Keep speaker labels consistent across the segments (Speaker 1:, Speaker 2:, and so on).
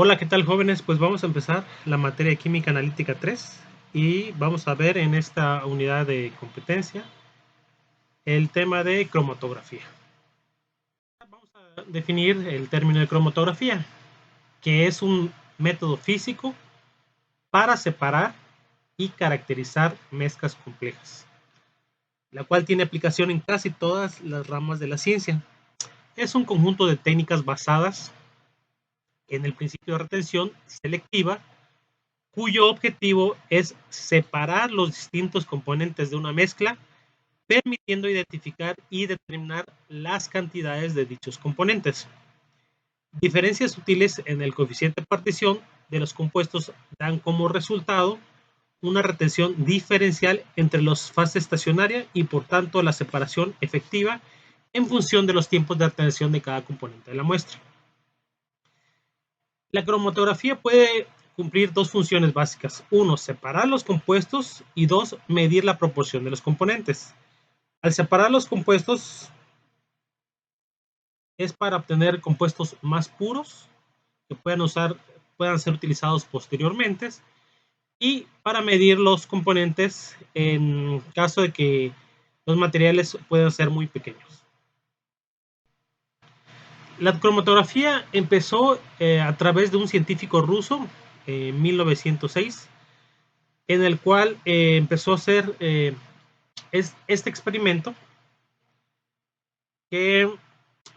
Speaker 1: Hola, ¿qué tal, jóvenes? Pues vamos a empezar la materia de Química Analítica 3 y vamos a ver en esta unidad de competencia el tema de cromatografía. Vamos a definir el término de cromatografía, que es un método físico para separar y caracterizar mezclas complejas, la cual tiene aplicación en casi todas las ramas de la ciencia. Es un conjunto de técnicas basadas en el principio de retención selectiva, cuyo objetivo es separar los distintos componentes de una mezcla, permitiendo identificar y determinar las cantidades de dichos componentes. Diferencias sutiles en el coeficiente de partición de los compuestos dan como resultado una retención diferencial entre las fases estacionarias y por tanto la separación efectiva en función de los tiempos de retención de cada componente de la muestra. La cromatografía puede cumplir dos funciones básicas. Uno, separar los compuestos y dos, medir la proporción de los componentes. Al separar los compuestos es para obtener compuestos más puros que puedan ser utilizados posteriormente y para medir los componentes en caso de que los materiales puedan ser muy pequeños. La cromatografía empezó a través de un científico ruso en 1906, en el cual empezó a hacer este experimento que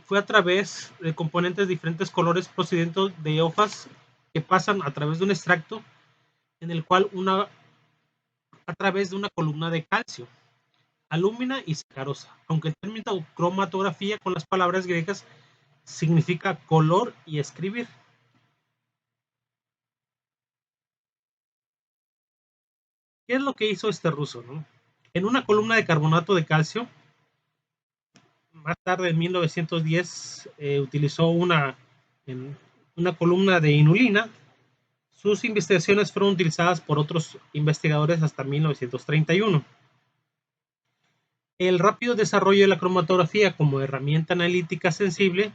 Speaker 1: fue a través de componentes de diferentes colores procedentes de hojas que pasan a través de un extracto en el cual a través de una columna de calcio, alúmina y sacarosa, aunque el término cromatografía con las palabras griegas significa color y escribir. ¿Qué es lo que hizo este ruso, no? En una columna de carbonato de calcio, más tarde en 1910 utilizó una columna de inulina. Sus investigaciones fueron utilizadas por otros investigadores hasta 1931. El rápido desarrollo de la cromatografía como herramienta analítica sensible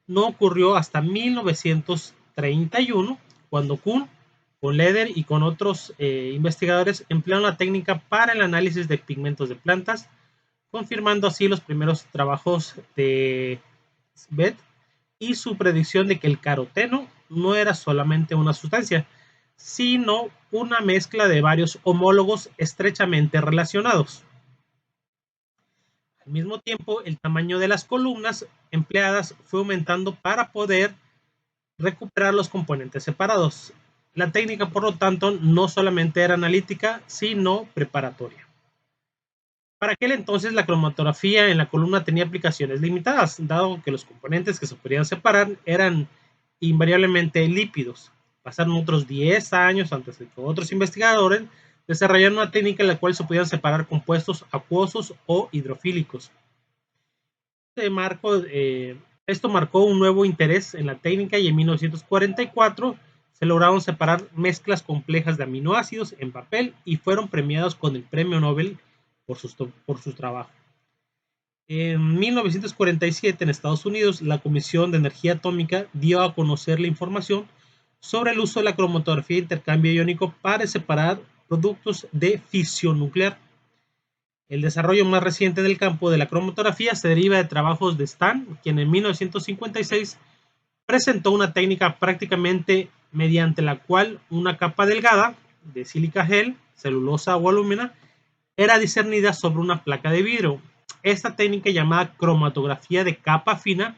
Speaker 1: no ocurrió hasta 1931, cuando Kuhn, con Leder y con otros investigadores emplearon la técnica para el análisis de pigmentos de plantas, confirmando así los primeros trabajos de Svett y su predicción de que el caroteno no era solamente una sustancia, sino una mezcla de varios homólogos estrechamente relacionados. Al mismo tiempo, el tamaño de las columnas empleadas fue aumentando para poder recuperar los componentes separados. La técnica, por lo tanto, no solamente era analítica, sino preparatoria. Para aquel entonces, la cromatografía en la columna tenía aplicaciones limitadas, dado que los componentes que se podían separar eran invariablemente lípidos. Pasaron otros 10 años antes de que otros investigadores desarrollaron una técnica en la cual se podían separar compuestos acuosos o hidrofílicos. Esto marcó un nuevo interés en la técnica y en 1944 se lograron separar mezclas complejas de aminoácidos en papel y fueron premiados con el Premio Nobel por sus trabajos. En 1947 en Estados Unidos, la Comisión de Energía Atómica dio a conocer la información sobre el uso de la cromatografía de intercambio iónico para separar productos de fisión nuclear. El desarrollo más reciente del campo de la cromatografía se deriva de trabajos de Stan, quien en 1956 presentó una técnica prácticamente mediante la cual una capa delgada de sílica gel, celulosa o alúmina era discernida sobre una placa de vidrio. Esta técnica, llamada cromatografía de capa fina,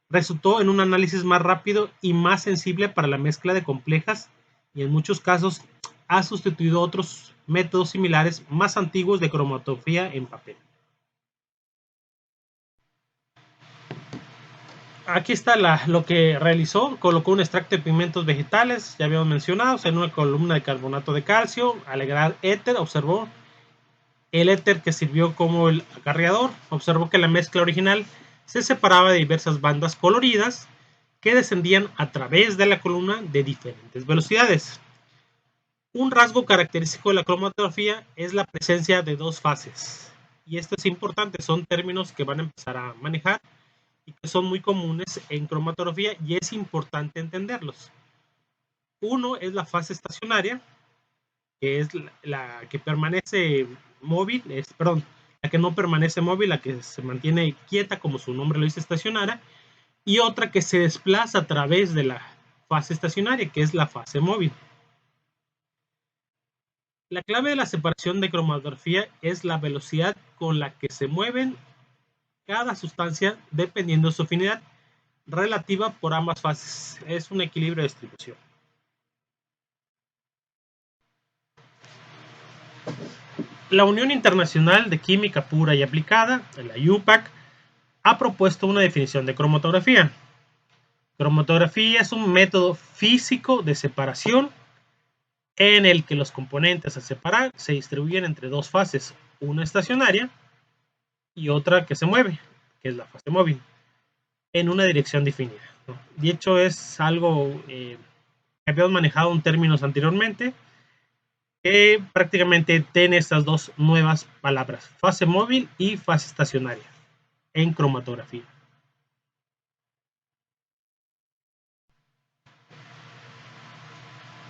Speaker 1: resultó en un análisis más rápido y más sensible para la mezcla de complejas y en muchos casos ha sustituido otros métodos similares más antiguos de cromatografía en papel. Aquí está lo que realizó. Colocó un extracto de pigmentos vegetales, ya habíamos mencionado, en una columna de carbonato de calcio. Al agregar éter, observó el éter que sirvió como el acarreador. Observó que la mezcla original se separaba de diversas bandas coloridas que descendían a través de la columna de diferentes velocidades. Un rasgo característico de la cromatografía es la presencia de dos fases. Y esto es importante, son términos que van a empezar a manejar y que son muy comunes en cromatografía y es importante entenderlos. Uno es la fase estacionaria, que es la que permanece móvil, la que no permanece móvil, la que se mantiene quieta, como su nombre lo dice, estacionaria, y otra que se desplaza a través de la fase estacionaria, que es la fase móvil. La clave de la separación de cromatografía es la velocidad con la que se mueven cada sustancia dependiendo de su afinidad relativa por ambas fases. Es un equilibrio de distribución. La Unión Internacional de Química Pura y Aplicada, la UPAC, ha propuesto una definición de cromatografía. Cromatografía es un método físico de separación en el que los componentes a separar se distribuyen entre dos fases, una estacionaria y otra que se mueve, que es la fase móvil, en una dirección definida, ¿no? De hecho, es algo que habíamos manejado en términos anteriormente, que prácticamente tiene estas dos nuevas palabras, fase móvil y fase estacionaria, en cromatografía.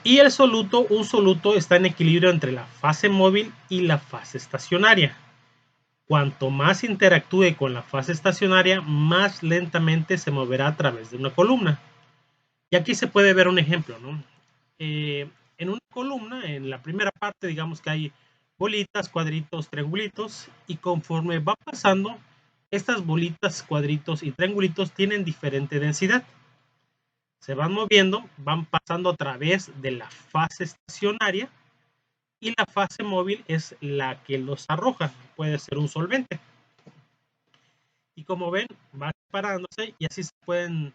Speaker 1: Y el soluto, un soluto está en equilibrio entre la fase móvil y la fase estacionaria. Cuanto más interactúe con la fase estacionaria, más lentamente se moverá a través de una columna. Y aquí se puede ver un ejemplo, ¿no? En una columna, en la primera parte, digamos que hay bolitas, cuadritos, triangulitos, y conforme va pasando, estas bolitas, cuadritos y triangulitos tienen diferente densidad. Se van moviendo, van pasando a través de la fase estacionaria, y la fase móvil es la que los arroja, puede ser un solvente. Y como ven, va separándose y así se pueden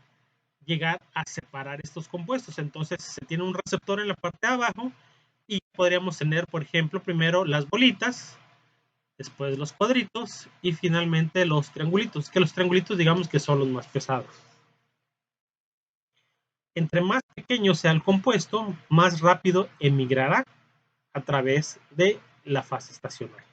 Speaker 1: llegar a separar estos compuestos. Entonces se tiene un receptor en la parte de abajo y podríamos tener, por ejemplo, primero las bolitas, después los cuadritos y finalmente los triangulitos, que los triangulitos digamos que son los más pesados. Entre más pequeño sea el compuesto, más rápido emigrará a través de la fase estacionaria.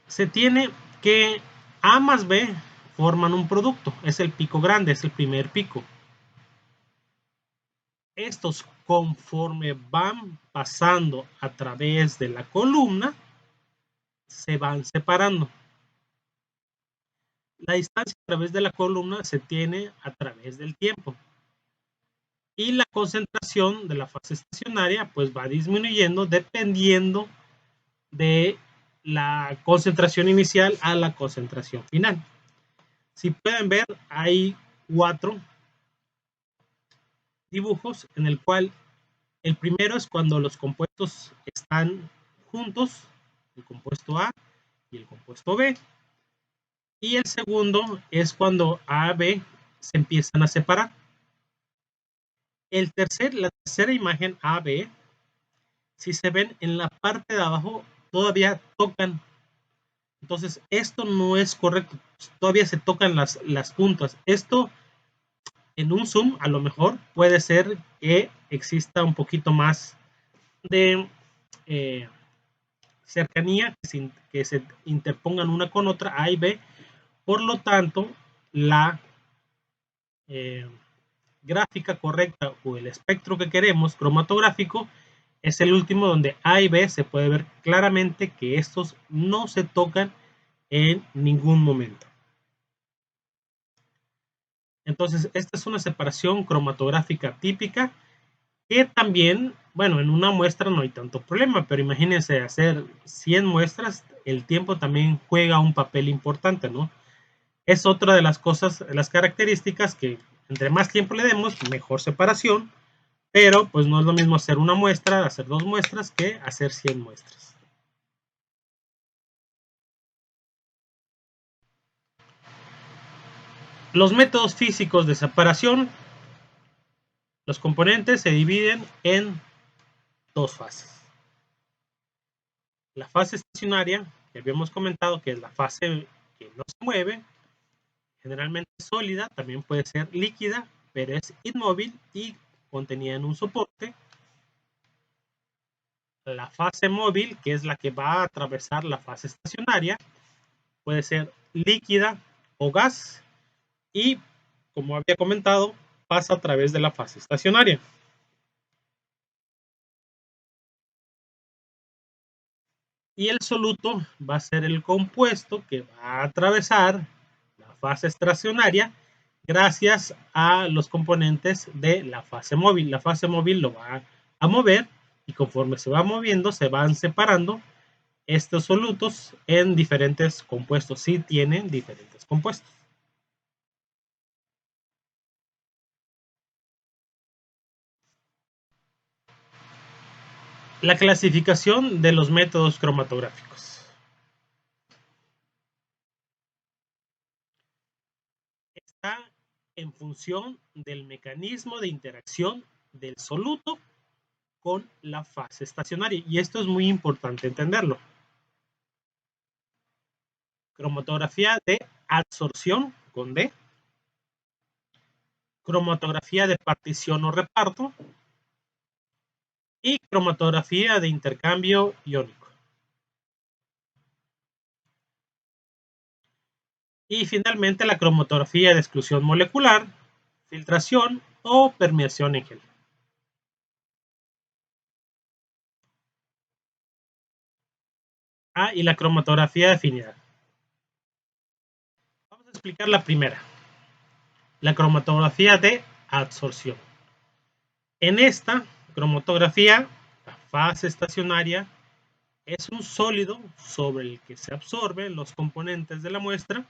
Speaker 1: Se tiene que A más B forman un producto, es el pico grande, es el primer pico. Estos, conforme van pasando a través de la columna, se van separando. La distancia a través de la columna se tiene a través del tiempo. Y la concentración de la fase estacionaria pues va disminuyendo dependiendo de la concentración inicial a la concentración final. Si pueden ver, hay 4 dibujos en el cual el primero es cuando los compuestos están juntos, el compuesto A y el compuesto B. Y el segundo es cuando A y B se empiezan a separar. La tercera imagen A, B, si se ven en la parte de abajo, todavía tocan. Entonces, esto no es correcto. Todavía se tocan las puntas. Esto, en un zoom, a lo mejor puede ser que exista un poquito más de cercanía, que se interpongan una con otra, A y B. Por lo tanto, la gráfica correcta o el espectro que queremos cromatográfico es el último, donde A y B se puede ver claramente que estos no se tocan en ningún momento. Entonces, esta es una separación cromatográfica típica que también, bueno, en una muestra no hay tanto problema, pero imagínense hacer 100 muestras, el tiempo también juega un papel importante, ¿no? Es otra de las cosas, las características que entre más tiempo le demos, mejor separación, pero pues no es lo mismo hacer una muestra, hacer 2 muestras, que hacer 100 muestras. Los métodos físicos de separación, los componentes se dividen en 2 fases. La fase estacionaria, que habíamos comentado que es la fase que no se mueve, generalmente sólida, también puede ser líquida, pero es inmóvil y contenida en un soporte. La fase móvil, que es la que va a atravesar la fase estacionaria, puede ser líquida o gas, y como había comentado, pasa a través de la fase estacionaria. Y el soluto va a ser el compuesto que va a atravesar la fase estacionaria gracias a los componentes de la fase móvil. La fase móvil lo va a mover y conforme se va moviendo se van separando estos solutos en diferentes compuestos. Sí tienen diferentes compuestos. La clasificación de los métodos cromatográficos. Está en función del mecanismo de interacción del soluto con la fase estacionaria. Y esto es muy importante entenderlo. Cromatografía de absorción con D. Cromatografía de partición o reparto. Y cromatografía de intercambio iónico. Y finalmente la cromatografía de exclusión molecular, filtración o permeación en gel. Y la cromatografía de afinidad. Vamos a explicar la primera, la cromatografía de absorción. En esta cromatografía, la fase estacionaria es un sólido sobre el que se absorben los componentes de la muestra.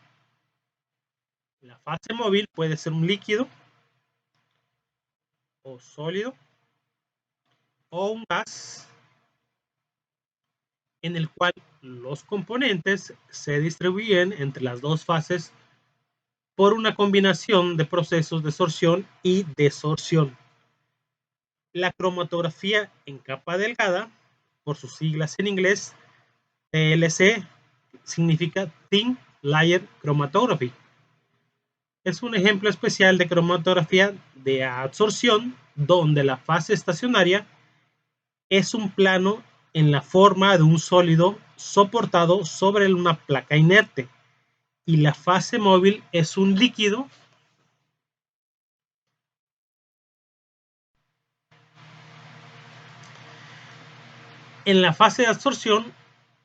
Speaker 1: La fase móvil puede ser un líquido o sólido o un gas en el cual los componentes se distribuyen entre las dos fases por una combinación de procesos de sorción y desorción. La cromatografía en capa delgada, por sus siglas en inglés, TLC, significa Thin Layer Chromatography. Es un ejemplo especial de cromatografía de absorción donde la fase estacionaria es un plano en la forma de un sólido soportado sobre una placa inerte y la fase móvil es un líquido en la fase de absorción.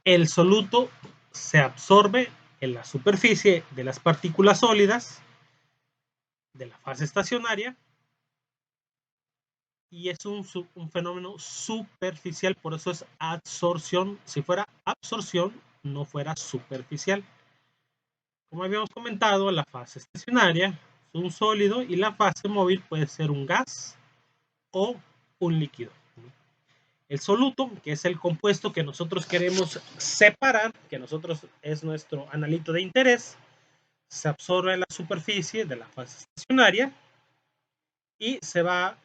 Speaker 1: El soluto se absorbe en la superficie de las partículas sólidas de la fase estacionaria y es un fenómeno superficial, por eso es absorción. Si fuera absorción, no fuera superficial. Como habíamos comentado, la fase estacionaria es un sólido y la fase móvil puede ser un gas o un líquido. El soluto, que es el compuesto que nosotros queremos separar, que nosotros es nuestro analito de interés, se absorbe en la superficie de la fase estacionaria y se va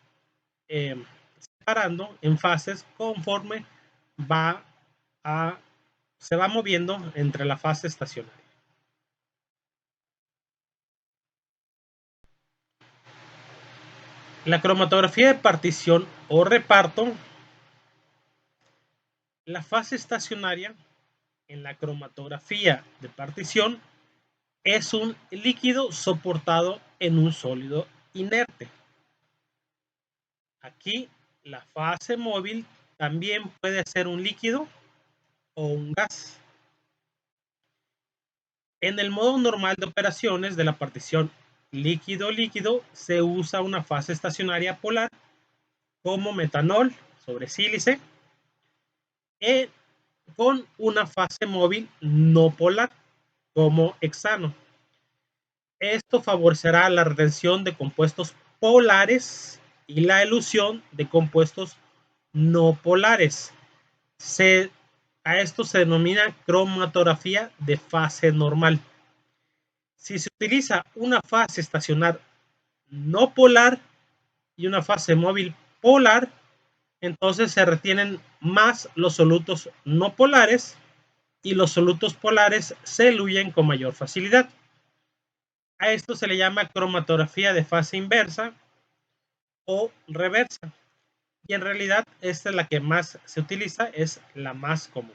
Speaker 1: separando en fases conforme se va moviendo entre la fase estacionaria. La cromatografía de partición o reparto. La fase estacionaria en la cromatografía de partición es un líquido soportado en un sólido inerte. Aquí la fase móvil también puede ser un líquido o un gas. En el modo normal de operaciones de la partición líquido-líquido se usa una fase estacionaria polar como metanol sobre sílice con una fase móvil no polar como hexano. Esto favorecerá la retención de compuestos polares y la elusión de compuestos no polares. A esto se denomina cromatografía de fase normal. Si se utiliza una fase estacionaria no polar y una fase móvil polar, entonces se retienen más los solutos no polares y los solutos polares se eluyen con mayor facilidad. A esto se le llama cromatografía de fase inversa o reversa. Y en realidad esta es la que más se utiliza, es la más común.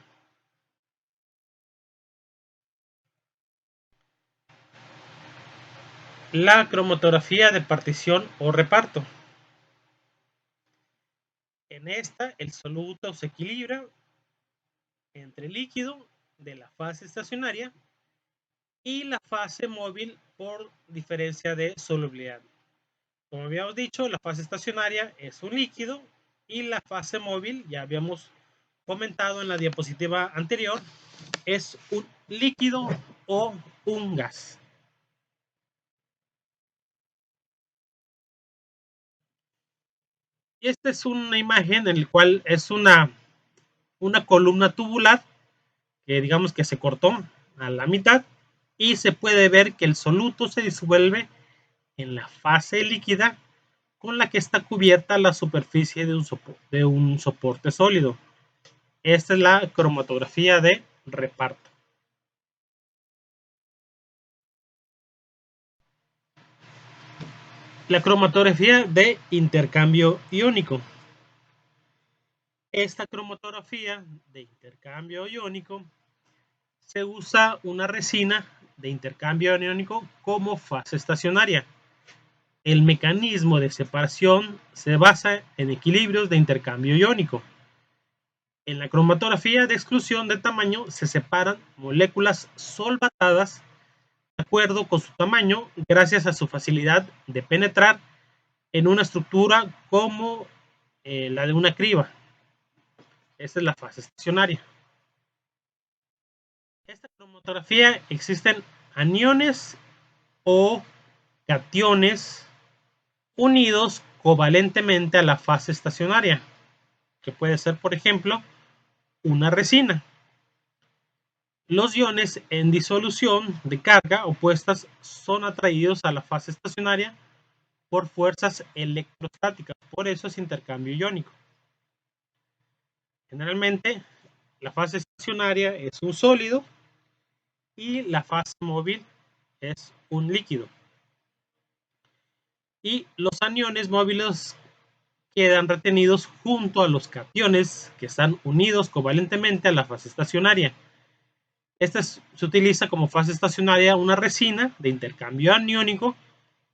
Speaker 1: la cromatografía de partición o reparto. En esta, el soluto se equilibra entre el líquido de la fase estacionaria y la fase móvil por diferencia de solubilidad. Como habíamos dicho, la fase estacionaria es un líquido y la fase móvil, ya habíamos comentado en la diapositiva anterior, es un líquido o un gas. Y esta es una imagen en la cual es una columna tubular que digamos que se cortó a la mitad y se puede ver que el soluto se disuelve en la fase líquida con la que está cubierta la superficie de un soporte sólido. Esta es la cromatografía de reparto. La cromatografía de intercambio iónico. Esta cromatografía de intercambio iónico se usa una resina de intercambio iónico como fase estacionaria. El mecanismo de separación se basa en equilibrios de intercambio iónico. En la cromatografía de exclusión de tamaño se separan moléculas solvatadas de acuerdo con su tamaño gracias a su facilidad de penetrar en una estructura como la de una criba. Esta es la fase estacionaria. Esta cromatografía existen aniones o cationes unidos covalentemente a la fase estacionaria, que puede ser, por ejemplo, una resina. Los iones en disolución de carga opuestas son atraídos a la fase estacionaria por fuerzas electrostáticas, por eso es intercambio iónico. Generalmente, la fase estacionaria es un sólido y la fase móvil es un líquido. Y los aniones móviles quedan retenidos junto a los cationes que están unidos covalentemente a la fase estacionaria. Esta se utiliza como fase estacionaria una resina de intercambio aniónico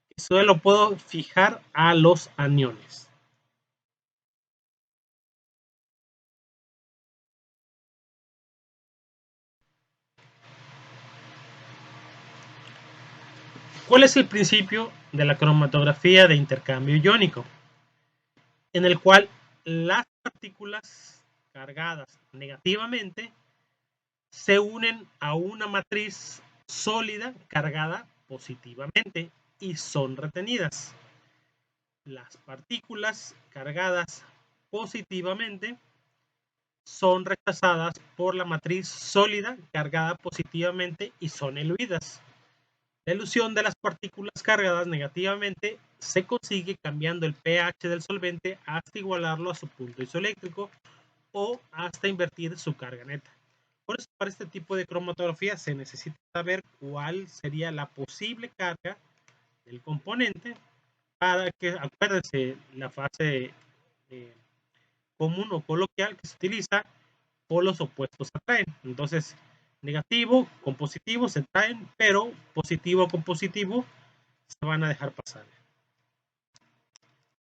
Speaker 1: que solo puedo fijar a los aniones. ¿Cuál es el principio de la cromatografía de intercambio iónico? En el cual las partículas cargadas negativamente se unen a una matriz sólida cargada positivamente y son retenidas. Las partículas cargadas positivamente son rechazadas por la matriz sólida cargada positivamente y son eluidas. La elusión de las partículas cargadas negativamente se consigue cambiando el pH del solvente hasta igualarlo a su punto isoeléctrico o hasta invertir su carga neta. Por eso, para este tipo de cromatografía se necesita saber cuál sería la posible carga del componente para que, acuérdense, la fase común o coloquial que se utiliza, polos opuestos se atraen. Entonces, negativo con positivo se atraen, pero positivo con positivo se van a dejar pasar.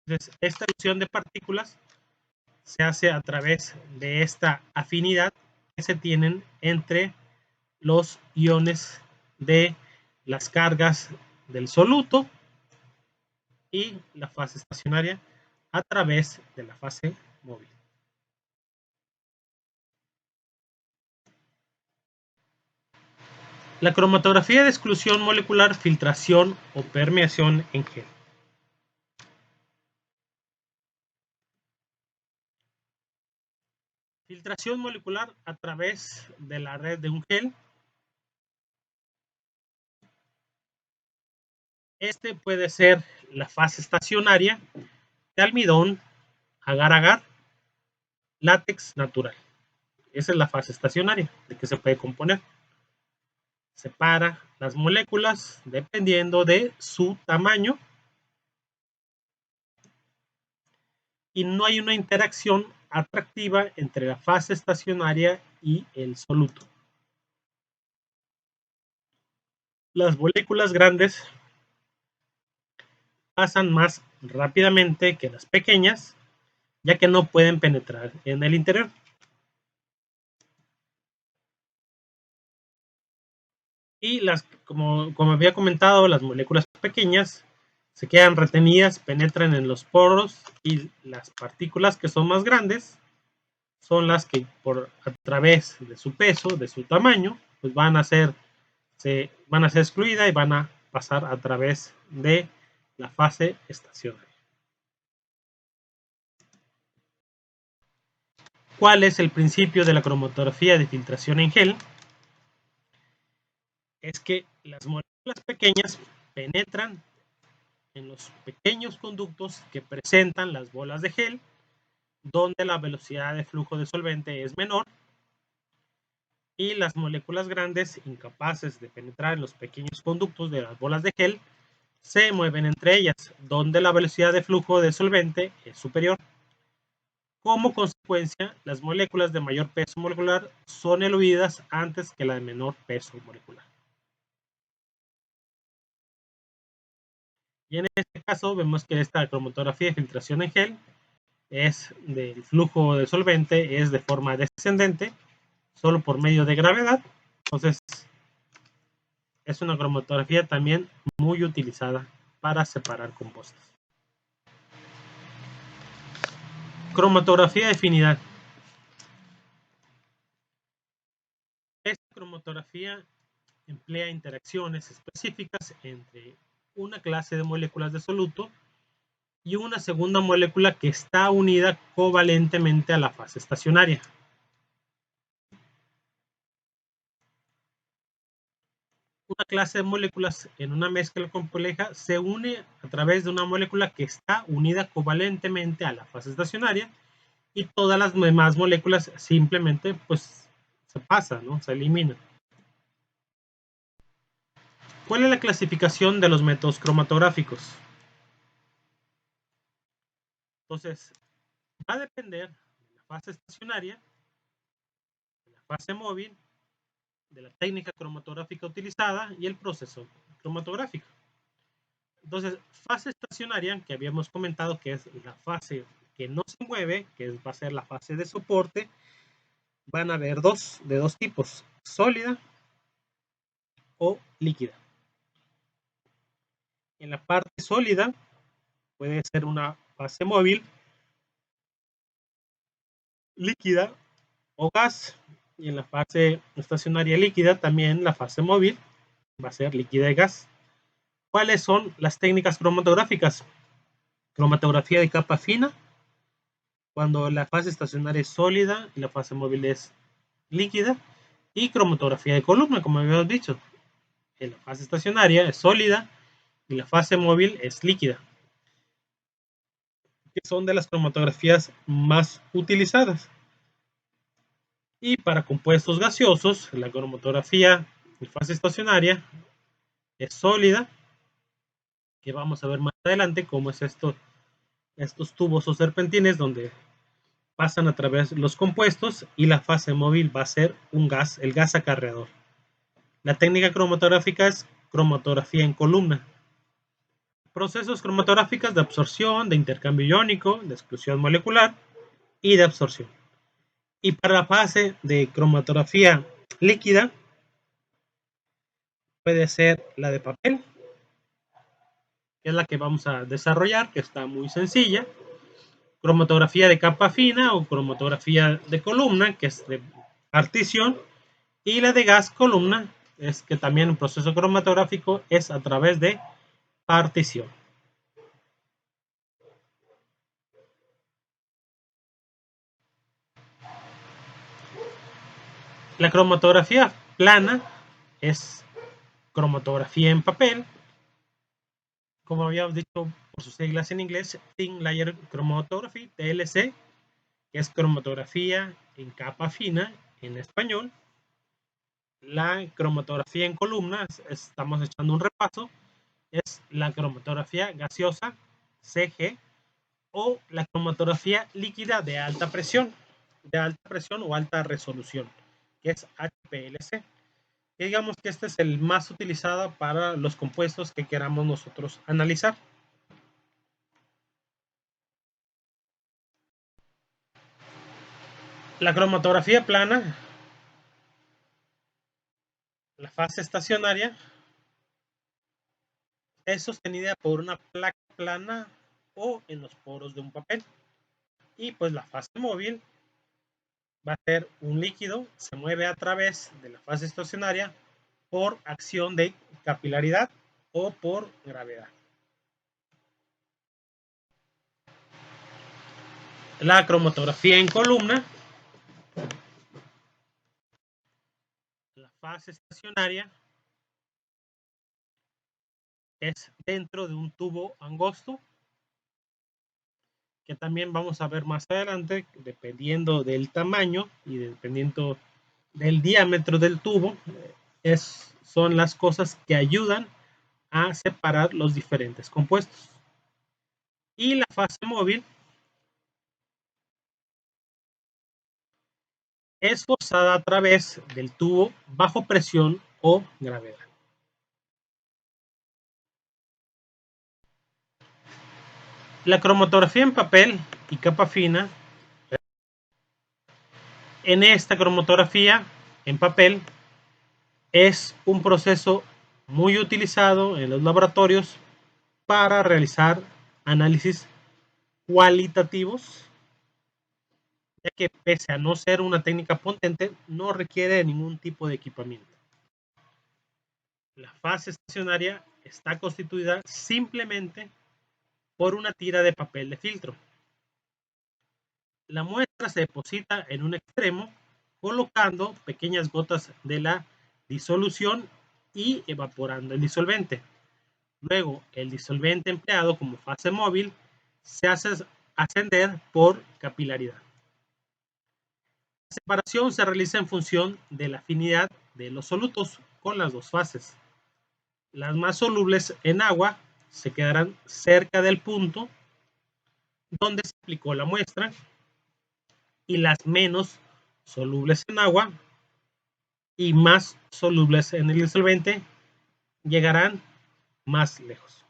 Speaker 1: Entonces, esta ilusión de partículas se hace a través de esta afinidad que se tienen entre los iones de las cargas del soluto y la fase estacionaria a través de la fase móvil. La cromatografía de exclusión molecular, filtración o permeación en gel. Filtración molecular a través de la red de un gel. Este puede ser la fase estacionaria de almidón, agar-agar, látex natural. Esa es la fase estacionaria de que se puede componer. Separa las moléculas dependiendo de su tamaño y no hay una interacción atractiva entre la fase estacionaria y el soluto. Las moléculas grandes pasan más rápidamente que las pequeñas, ya que no pueden penetrar en el interior. Y como había comentado, las moléculas pequeñas se quedan retenidas, penetran en los poros, y las partículas que son más grandes son las que a través de su peso, de su tamaño, pues van a ser excluidas y van a pasar a través de la fase estacionaria. ¿Cuál es el principio de la cromatografía de filtración en gel? Es que las moléculas pequeñas penetran en los pequeños conductos que presentan las bolas de gel, donde la velocidad de flujo de solvente es menor, y las moléculas grandes, incapaces de penetrar en los pequeños conductos de las bolas de gel, se mueven entre ellas, donde la velocidad de flujo de solvente es superior. Como consecuencia, las moléculas de mayor peso molecular son eludidas antes que la de menor peso molecular. Y en este caso vemos que esta cromatografía de filtración en gel es del flujo de solvente, es de forma descendente, solo por medio de gravedad. Entonces, es una cromatografía también muy utilizada para separar compuestos. Cromatografía de afinidad. Esta cromatografía emplea interacciones específicas entre una clase de moléculas de soluto y una segunda molécula que está unida covalentemente a la fase estacionaria. Una clase de moléculas en una mezcla compleja se une a través de una molécula que está unida covalentemente a la fase estacionaria, y todas las demás moléculas simplemente pues se pasan, ¿no? Se eliminan. ¿Cuál es la clasificación de los métodos cromatográficos? Entonces, va a depender de la fase estacionaria, de la fase móvil, de la técnica cromatográfica utilizada y el proceso cromatográfico. Entonces, fase estacionaria, que habíamos comentado que es la fase que no se mueve, que va a ser la fase de soporte, van a haber de dos tipos: sólida o líquida. En la parte sólida puede ser una fase móvil, líquida o gas, y en la fase estacionaria líquida también la fase móvil va a ser líquida y gas. ¿Cuáles son las técnicas cromatográficas? Cromatografía de capa fina, cuando la fase estacionaria es sólida y la fase móvil es líquida, y cromatografía de columna, como habíamos dicho, en la fase estacionaria es sólida y la fase móvil es líquida, que son de las cromatografías más utilizadas. Y para compuestos gaseosos, la cromatografía en fase estacionaria es sólida, que vamos a ver más adelante cómo es estos tubos o serpentines donde pasan a través de los compuestos, y la fase móvil va a ser un gas, el gas acarreador. La técnica cromatográfica es cromatografía en columna. Procesos cromatográficos de absorción, de intercambio iónico, de exclusión molecular y de absorción. Y para la fase de cromatografía líquida puede ser la de papel, que es la que vamos a desarrollar, que está muy sencilla. Cromatografía de capa fina o cromatografía de columna, que es de partición, y la de gas columna, es que también el proceso cromatográfico es a través de partición. La cromatografía plana es cromatografía en papel, como habíamos dicho por sus siglas en inglés, Thin Layer Chromatography, TLC, que es cromatografía en capa fina en español. La cromatografía en columna, estamos echando un repaso, es la cromatografía gaseosa, CG, o la cromatografía líquida de alta presión o alta resolución, que es HPLC. Y digamos que este es el más utilizado para los compuestos que queramos nosotros analizar. La cromatografía plana, la fase estacionaria, es sostenida por una placa plana o en los poros de un papel. Y pues la fase móvil va a ser un líquido, se mueve a través de la fase estacionaria por acción de capilaridad o por gravedad. La cromatografía en columna, la fase estacionaria es dentro de un tubo angosto, que también vamos a ver más adelante, dependiendo del tamaño y dependiendo del diámetro del tubo, son las cosas que ayudan a separar los diferentes compuestos. Y la fase móvil es forzada a través del tubo bajo presión o gravedad. La cromatografía en papel y capa fina. En esta cromatografía en papel es un proceso muy utilizado en los laboratorios para realizar análisis cualitativos, ya que pese a no ser una técnica potente, no requiere ningún tipo de equipamiento. La fase estacionaria está constituida simplemente por una tira de papel de filtro. La muestra se deposita en un extremo colocando pequeñas gotas de la disolución y evaporando el disolvente. Luego, el disolvente empleado como fase móvil se hace ascender por capilaridad. La separación se realiza en función de la afinidad de los solutos con las dos fases. Las más solubles en agua se quedarán cerca del punto donde se aplicó la muestra, y las menos solubles en agua y más solubles en el disolvente llegarán más lejos.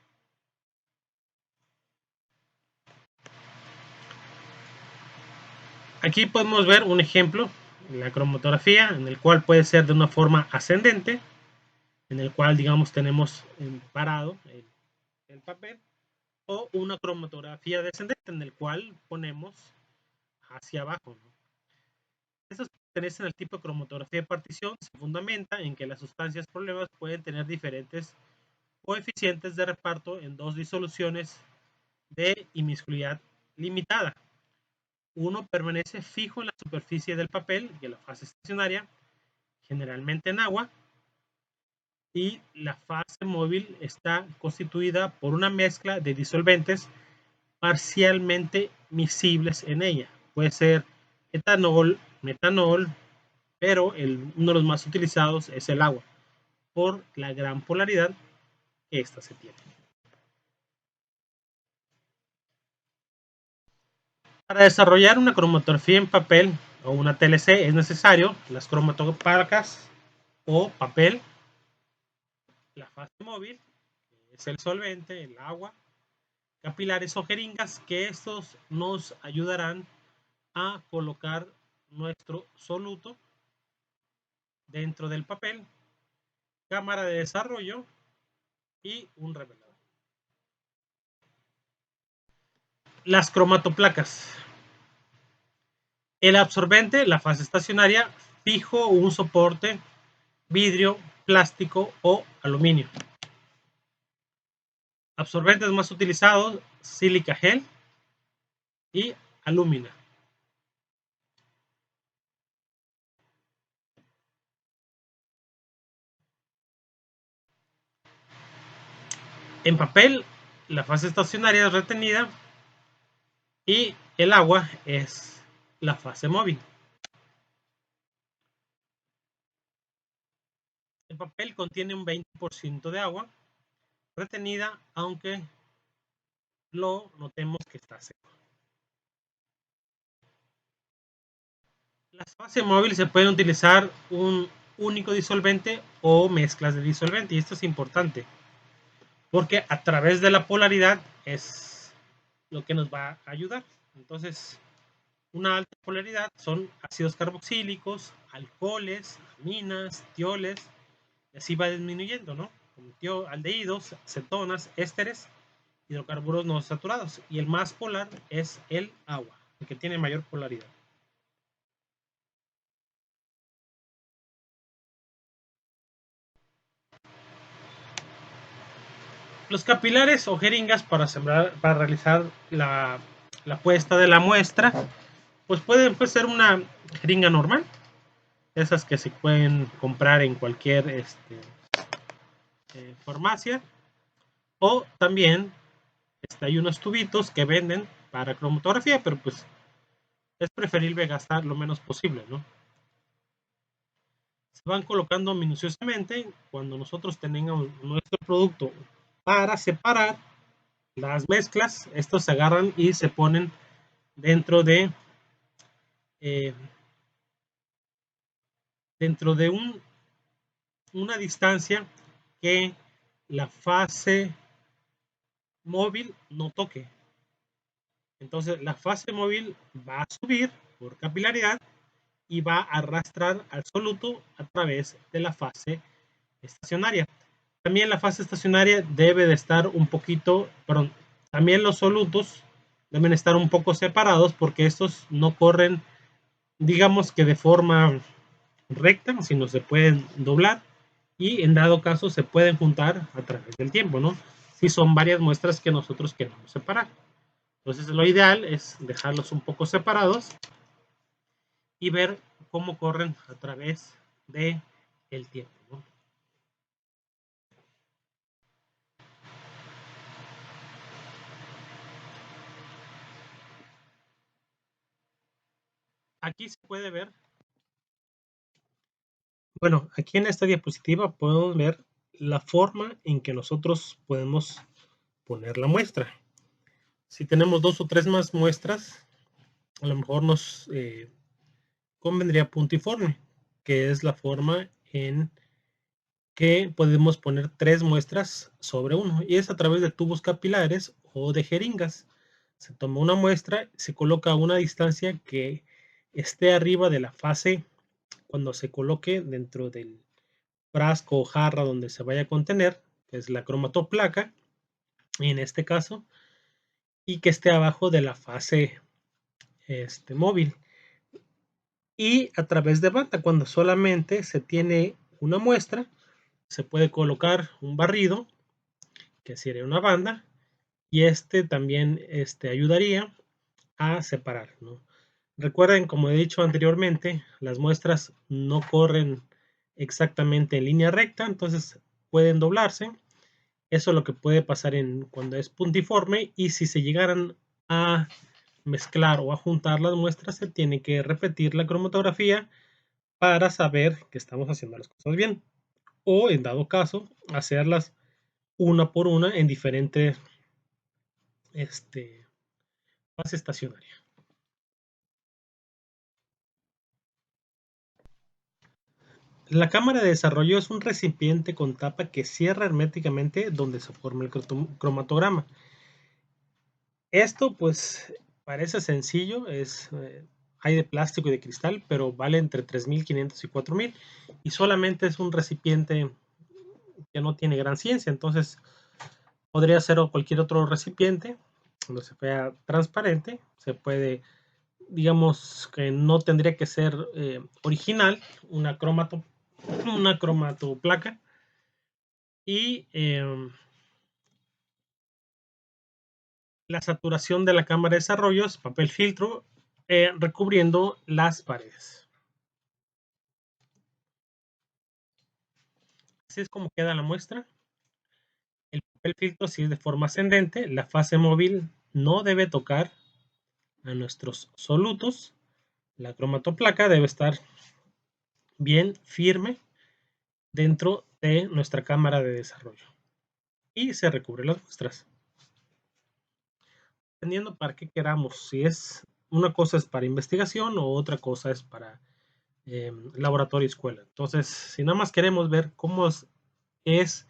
Speaker 1: Aquí podemos ver un ejemplo de la cromatografía, en el cual puede ser de una forma ascendente, en el cual digamos tenemos parado el papel, o una cromatografía descendente, en el cual ponemos hacia abajo, ¿no? Estas pertenecen al tipo de cromatografía de partición. Se fundamenta en que las sustancias problemas pueden tener diferentes coeficientes de reparto en dos disoluciones de inmiscuidad limitada. Uno permanece fijo en la superficie del papel, que es la fase estacionaria, generalmente en agua, y la fase móvil está constituida por una mezcla de disolventes parcialmente miscibles en ella. Puede ser etanol, metanol, pero uno de los más utilizados es el agua, por la gran polaridad que ésta se tiene. Para desarrollar una cromatografía en papel o una TLC es necesario las cromatopacas o papel, la fase móvil, que es el solvente, el agua, capilares o jeringas, que estos nos ayudarán a colocar nuestro soluto dentro del papel, cámara de desarrollo y un revelador. Las cromatoplacas. El absorbente, la fase estacionaria, fijo un soporte, vidrio, plástico o aluminio. Absorbentes más utilizados: sílica gel y alúmina. En papel, la fase estacionaria es retenida y el agua es la fase móvil. El papel contiene un 20% de agua retenida, aunque lo notemos que está seco. Las fases móviles se pueden utilizar un único disolvente o mezclas de disolvente, y esto es importante porque a través de la polaridad es lo que nos va a ayudar. Entonces, Una alta polaridad son ácidos carboxílicos, alcoholes, aminas, tioles, y así va disminuyendo, ¿no? Como aldehídos, cetonas, ésteres, hidrocarburos no saturados. Y el más polar es el agua, el que tiene mayor polaridad. Los capilares o jeringas para realizar la puesta de la muestra, pues pueden ser una jeringa normal, esas que se pueden comprar en cualquier farmacia, o también hay unos tubitos que venden para cromatografía, pero pues es preferible gastar lo menos posible, ¿no? Se van colocando minuciosamente cuando nosotros tengamos nuestro producto para separar las mezclas. Estos se agarran y se ponen dentro de eh, una distancia que la fase móvil no toque. Entonces la fase móvil va a subir por capilaridad y va a arrastrar al soluto a través de la fase estacionaria. También la fase estacionaria debe de estar un poquito, perdón, también los solutos deben estar un poco separados porque estos no corren, digamos que de forma recta, sino se pueden doblar y en dado caso se pueden juntar a través del tiempo, ¿no? Si son varias muestras que nosotros queremos separar. Entonces lo ideal es dejarlos un poco separados y ver cómo corren a través de el tiempo, ¿no? Aquí se puede ver, bueno, aquí en esta diapositiva podemos ver la forma en que nosotros podemos poner la muestra. Si tenemos 2 o 3 más muestras, a lo mejor nos convendría puntiforme, que es la forma en que podemos poner 3 muestras sobre uno, y es a través de tubos capilares o de jeringas. Se toma una muestra, se coloca a una distancia que esté arriba de la fase cuando se coloque dentro del frasco o jarra donde se vaya a contener, que es la cromatoplaca, en este caso, y que esté abajo de la fase móvil. Y a través de banda, cuando solamente se tiene una muestra, se puede colocar un barrido, que sería una banda, y también ayudaría a separar, ¿no? Recuerden, como he dicho anteriormente, las muestras no corren exactamente en línea recta, entonces pueden doblarse. Eso es lo que puede pasar cuando es puntiforme, y si se llegaran a mezclar o a juntar las muestras, se tiene que repetir la cromatografía para saber que estamos haciendo las cosas bien, o en dado caso hacerlas una por una en diferente fase estacionaria. La cámara de desarrollo es un recipiente con tapa que cierra herméticamente donde se forma el cromatograma. Esto pues parece sencillo, hay de plástico y de cristal, pero vale entre 3.500 y 4.000, y solamente es un recipiente que no tiene gran ciencia. Entonces podría ser cualquier otro recipiente donde se vea transparente. Se puede, digamos que no tendría que ser original, una cromatoplaca, y la saturación de la cámara de desarrollo es papel filtro recubriendo las paredes. Así es como queda la muestra. El papel filtro si es de forma ascendente, la fase móvil no debe tocar a nuestros solutos. La cromatoplaca debe estar bien firme dentro de nuestra cámara de desarrollo y se recubre las muestras. Dependiendo para qué queramos, si es una cosa es para investigación o otra cosa es para laboratorio y escuela. Entonces, si nada más queremos ver cómo es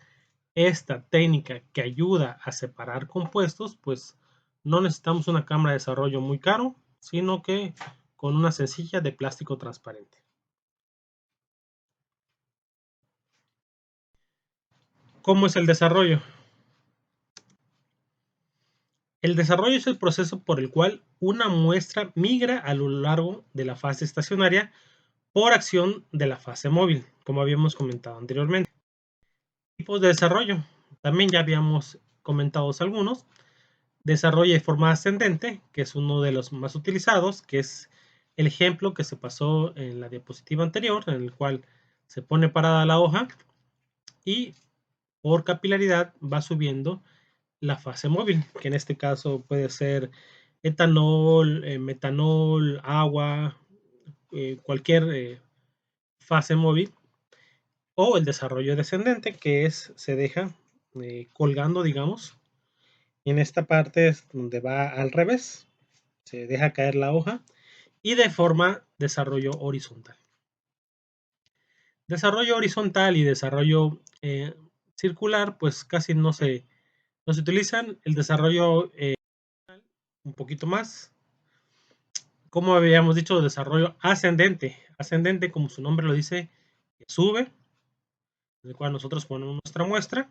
Speaker 1: esta técnica que ayuda a separar compuestos, pues no necesitamos una cámara de desarrollo muy caro, sino que con una sencilla de plástico transparente. ¿Cómo es el desarrollo? El desarrollo es el proceso por el cual una muestra migra a lo largo de la fase estacionaria por acción de la fase móvil, como habíamos comentado anteriormente. Tipos de desarrollo. También ya habíamos comentado algunos. Desarrollo de forma ascendente, que es uno de los más utilizados, que es el ejemplo que se pasó en la diapositiva anterior, en el cual se pone parada la hoja y por capilaridad va subiendo la fase móvil, que en este caso puede ser etanol, metanol, agua, cualquier fase móvil, o el desarrollo descendente, que se deja colgando, digamos. En esta parte es donde va al revés, se deja caer la hoja y de forma desarrollo horizontal. Desarrollo horizontal y desarrollo circular, pues casi no se utilizan. El desarrollo un poquito más. Como habíamos dicho, desarrollo ascendente. Ascendente, como su nombre lo dice, sube, en el cual nosotros ponemos nuestra muestra.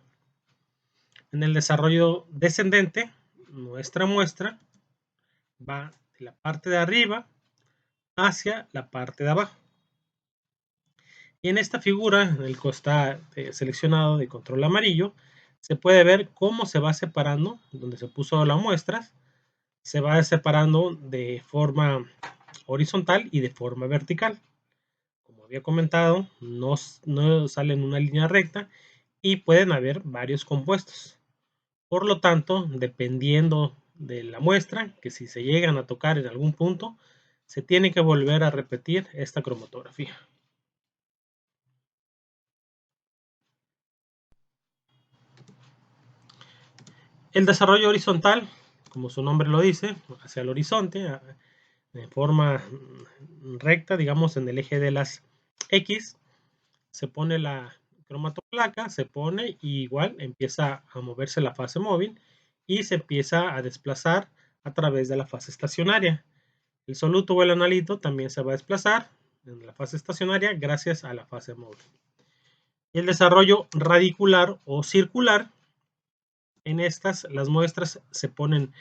Speaker 1: En el desarrollo descendente, nuestra muestra va de la parte de arriba hacia la parte de abajo. Y en esta figura, en el que está seleccionado de control amarillo, se puede ver cómo se va separando, donde se puso la muestra, se va separando de forma horizontal y de forma vertical. Como había comentado, no sale en una línea recta y pueden haber varios compuestos. Por lo tanto, dependiendo de la muestra, que si se llegan a tocar en algún punto, se tiene que volver a repetir esta cromatografía. El desarrollo horizontal, como su nombre lo dice, hacia el horizonte, de forma recta, digamos en el eje de las X, se pone la cromatoplaca, se pone y igual empieza a moverse la fase móvil y se empieza a desplazar a través de la fase estacionaria. El soluto o el analito también se va a desplazar en la fase estacionaria gracias a la fase móvil. Y el desarrollo radicular o circular, en estas las muestras se ponen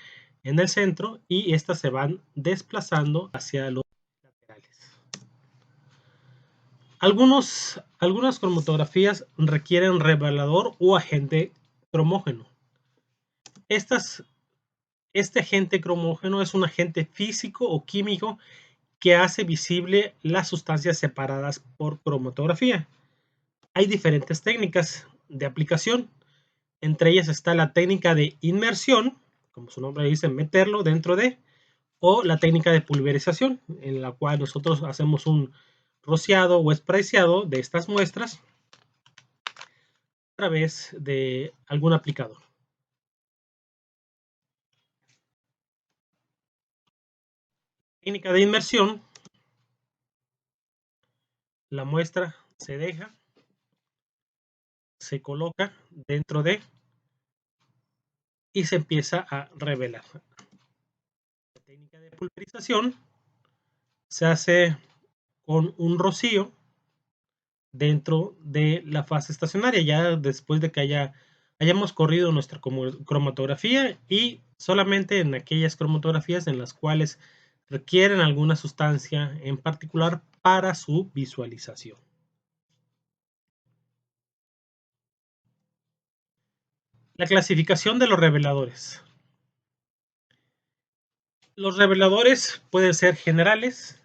Speaker 1: en el centro y estas se van desplazando hacia los laterales. Algunas cromatografías requieren revelador o agente cromógeno. Este agente cromógeno es un agente físico o químico que hace visible las sustancias separadas por cromatografía. Hay diferentes técnicas de aplicación. Entre ellas está la técnica de inmersión, como su nombre dice, meterlo dentro de, o la técnica de pulverización, en la cual nosotros hacemos un rociado o sprayseado de estas muestras a través de algún aplicador. Técnica de inmersión, la muestra se deja, se coloca dentro de y se empieza a revelar. La técnica de pulverización se hace con un rocío dentro de la fase estacionaria, ya después de que hayamos corrido nuestra cromatografía y solamente en aquellas cromatografías en las cuales requieren alguna sustancia en particular para su visualización. La clasificación de los reveladores. Los reveladores pueden ser generales,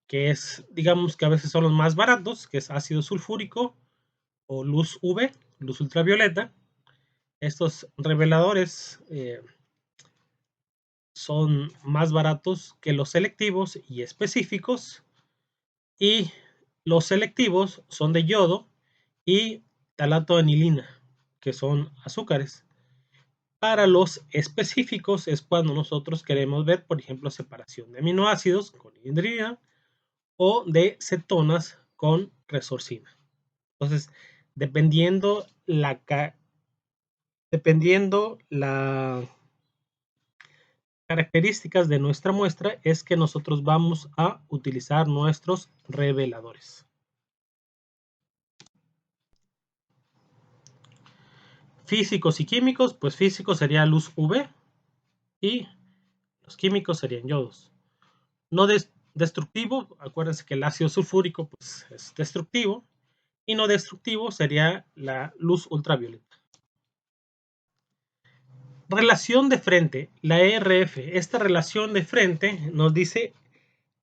Speaker 1: que es, digamos que a veces son los más baratos, que es ácido sulfúrico o luz UV, luz ultravioleta. Estos reveladores son más baratos que los selectivos y específicos, y los selectivos son de yodo y talato de anilina, que son azúcares. Para los específicos es cuando nosotros queremos ver, por ejemplo, separación de aminoácidos con hidrina o de cetonas con resorcina. Entonces, dependiendo la características de nuestra muestra es que nosotros vamos a utilizar nuestros reveladores. Físicos y químicos, pues físicos sería luz UV y los químicos serían yodos. No destructivo, acuérdense que el ácido sulfúrico pues, es destructivo, y no destructivo sería la luz ultravioleta. Relación de frente, la ERF. Esta relación de frente nos dice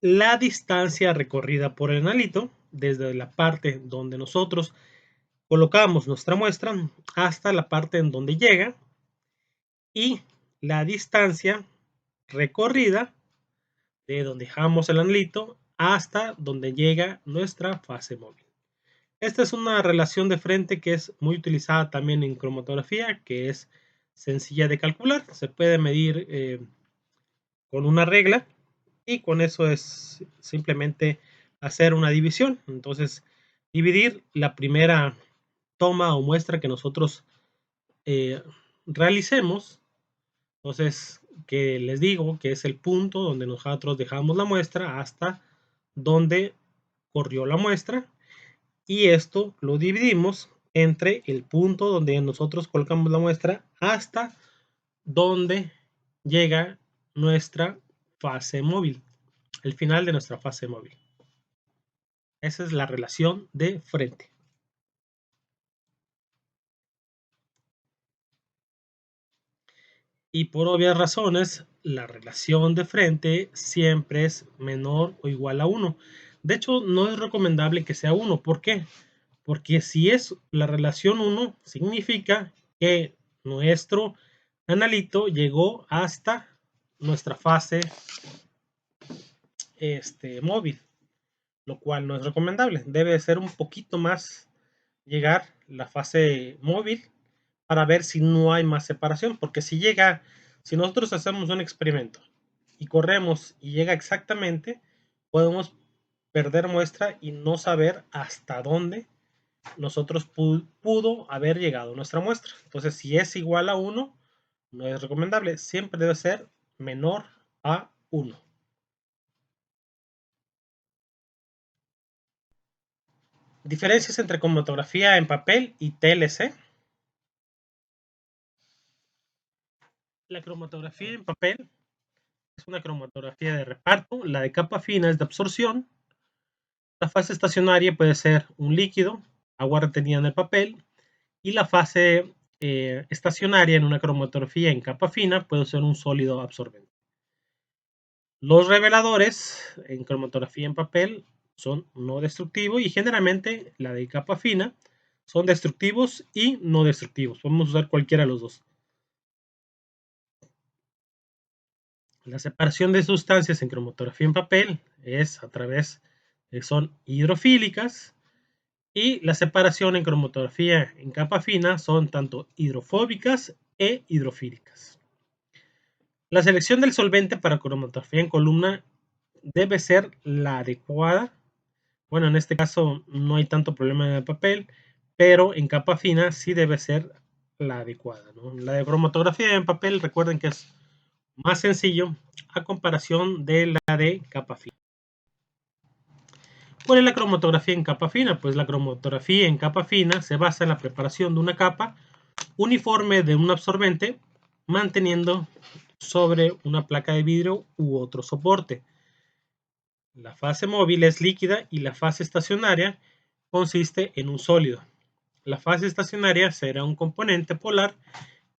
Speaker 1: la distancia recorrida por el analito desde la parte donde nosotros colocamos nuestra muestra hasta la parte en donde llega, y la distancia recorrida de donde dejamos el analito hasta donde llega nuestra fase móvil. Esta es una relación de frente que es muy utilizada también en cromatografía, que es sencilla de calcular. Se puede medir con una regla y con eso es simplemente hacer una división. Entonces, dividir la primera toma o muestra que nosotros realicemos. Entonces, que les digo que es el punto donde nosotros dejamos la muestra hasta donde corrió la muestra, y esto lo dividimos entre el punto donde nosotros colocamos la muestra hasta donde llega nuestra fase móvil, el final de nuestra fase móvil. Esa es la relación de frente. Y por obvias razones, la relación de frente siempre es menor o igual a 1. De hecho, no es recomendable que sea 1. ¿Por qué? Porque si es la relación 1, significa que nuestro analito llegó hasta nuestra fase móvil, lo cual no es recomendable. Debe ser un poquito más llegar la fase móvil para ver si no hay más separación, porque si nosotros hacemos un experimento y corremos y llega exactamente, podemos perder muestra y no saber hasta dónde nosotros pudo haber llegado nuestra muestra. Entonces, si es igual a 1, no es recomendable. Siempre debe ser menor a 1. Diferencias entre cromatografía en papel y TLC. La cromatografía en papel es una cromatografía de reparto. La de capa fina es de absorción. La fase estacionaria puede ser un líquido, agua retenida en el papel, y la fase estacionaria en una cromatografía en capa fina puede ser un sólido absorbente. Los reveladores en cromatografía en papel son no destructivos, y generalmente la de capa fina son destructivos y no destructivos. Podemos usar cualquiera de los dos. La separación de sustancias en cromatografía en papel es a través son hidrofílicas, y la separación en cromatografía en capa fina son tanto hidrofóbicas e hidrofílicas. La selección del solvente para cromatografía en columna debe ser la adecuada. Bueno, en este caso no hay tanto problema en el papel, pero en capa fina sí debe ser la adecuada, ¿no? La de cromatografía en papel, recuerden que es más sencillo a comparación de la de capa fina. ¿Cuál es la cromatografía en capa fina? Pues la cromatografía en capa fina se basa en la preparación de una capa uniforme de un absorbente manteniendo sobre una placa de vidrio u otro soporte. La fase móvil es líquida y la fase estacionaria consiste en un sólido. La fase estacionaria será un componente polar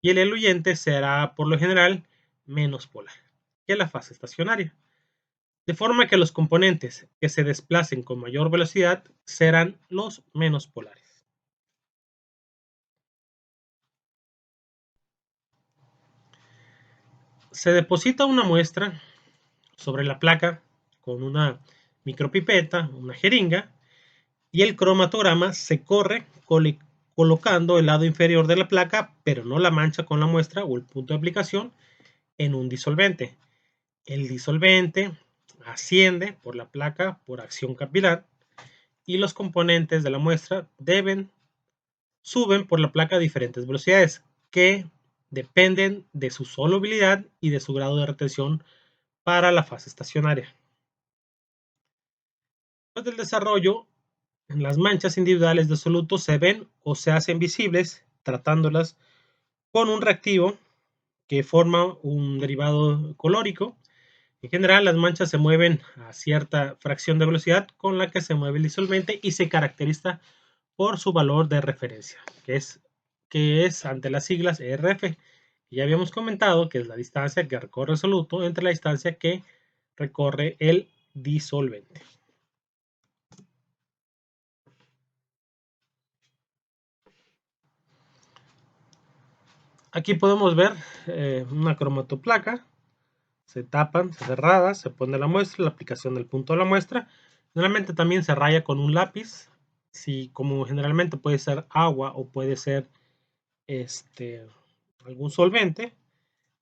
Speaker 1: y el eluyente será por lo general menos polar que la fase estacionaria, de forma que los componentes que se desplacen con mayor velocidad serán los menos polares. Se deposita una muestra sobre la placa con una micropipeta, una jeringa, y el cromatograma se corre colocando el lado inferior de la placa, pero no la mancha con la muestra o el punto de aplicación, en un disolvente. El disolvente asciende por la placa por acción capilar, y los componentes de la muestra suben por la placa a diferentes velocidades, que dependen de su solubilidad y de su grado de retención para la fase estacionaria. Después del desarrollo, las manchas individuales de soluto se ven o se hacen visibles tratándolas con un reactivo que forma un derivado colórico. En general, las manchas se mueven a cierta fracción de velocidad con la que se mueve el disolvente y se caracteriza por su valor de referencia, que es ante las siglas RF. Ya habíamos comentado que es la distancia que recorre el soluto entre la distancia que recorre el disolvente. Aquí podemos ver una cromatoplaca. Se tapan, se cerradas, se pone la muestra, la aplicación del punto de la muestra. Generalmente también se raya con un lápiz, si como generalmente puede ser agua o puede ser algún solvente,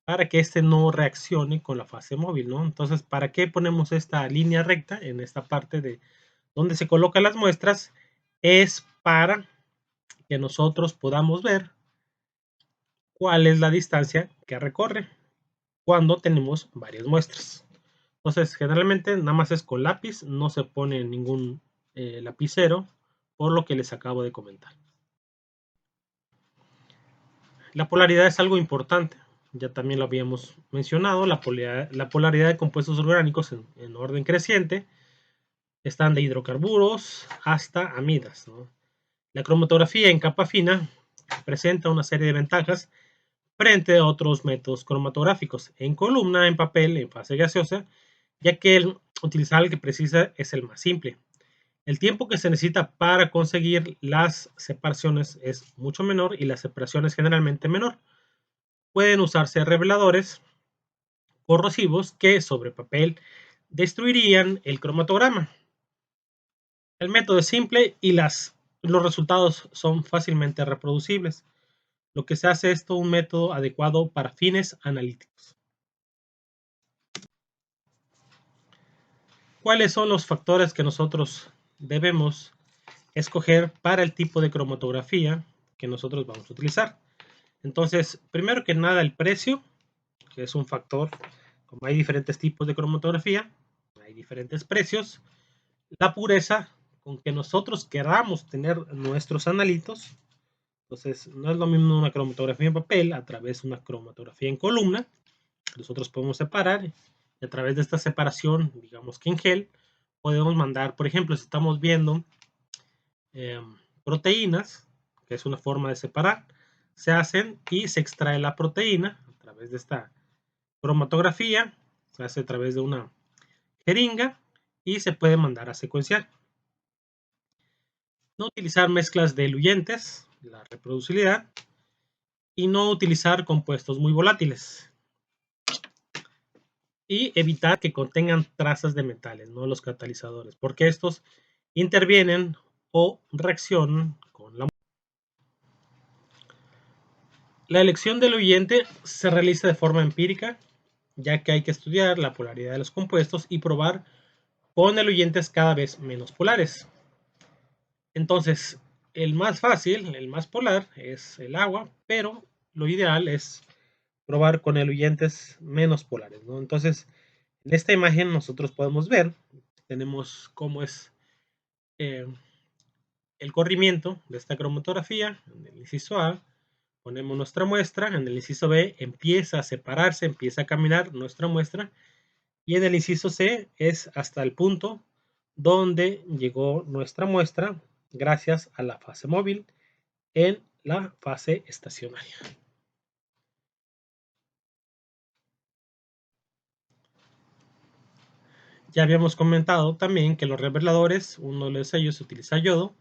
Speaker 1: para que este no reaccione con la fase móvil, ¿no? Entonces, ¿para qué ponemos esta línea recta en esta parte de donde se colocan las muestras? Es para que nosotros podamos ver cuál es la distancia que recorre cuando tenemos varias muestras. Entonces, generalmente nada más es con lápiz, no se pone ningún lapicero, por lo que les acabo de comentar. La polaridad es algo importante, ya también lo habíamos mencionado, la polaridad de compuestos orgánicos en orden creciente están de hidrocarburos hasta amidas, ¿no? La cromatografía en capa fina presenta una serie de ventajas frente a otros métodos cromatográficos en columna, en papel, en fase gaseosa, ya que utilizar el que precisa es el más simple. El tiempo que se necesita para conseguir las separaciones es mucho menor y la separación es generalmente menor. Pueden usarse reveladores corrosivos que sobre papel destruirían el cromatograma. El método es simple y los resultados son fácilmente reproducibles. Lo que se hace es todo un método adecuado para fines analíticos. ¿Cuáles son los factores que nosotros debemos escoger para el tipo de cromatografía que nosotros vamos a utilizar? Entonces, primero que nada, el precio, que es un factor. Como hay diferentes tipos de cromatografía, hay diferentes precios. La pureza con que nosotros queramos tener nuestros analitos. Entonces, no es lo mismo una cromatografía en papel a través de una cromatografía en columna. Nosotros podemos separar y a través de esta separación, digamos que en gel, podemos mandar, por ejemplo, si estamos viendo proteínas, que es una forma de separar, se hacen y se extrae la proteína a través de esta cromatografía, se hace a través de una jeringa y se puede mandar a secuenciar. No utilizar mezclas de eluyentes, la reproducibilidad, y no utilizar compuestos muy volátiles. Y evitar que contengan trazas de metales, no los catalizadores, porque estos intervienen o reaccionan con la. La elección del eluyente se realiza de forma empírica, ya que hay que estudiar la polaridad de los compuestos y probar con eluyentes cada vez menos polares. Entonces, el más fácil, el más polar es el agua, pero lo ideal es probar con eluyentes menos polares, ¿no? Entonces, en esta imagen nosotros podemos ver, tenemos cómo es el corrimiento de esta cromatografía. En el inciso A ponemos nuestra muestra, en el inciso B empieza a separarse, empieza a caminar nuestra muestra, y en el inciso C es hasta el punto donde llegó nuestra muestra gracias a la fase móvil en la fase estacionaria. Ya habíamos comentado también que los reveladores, uno de ellos utiliza yodo,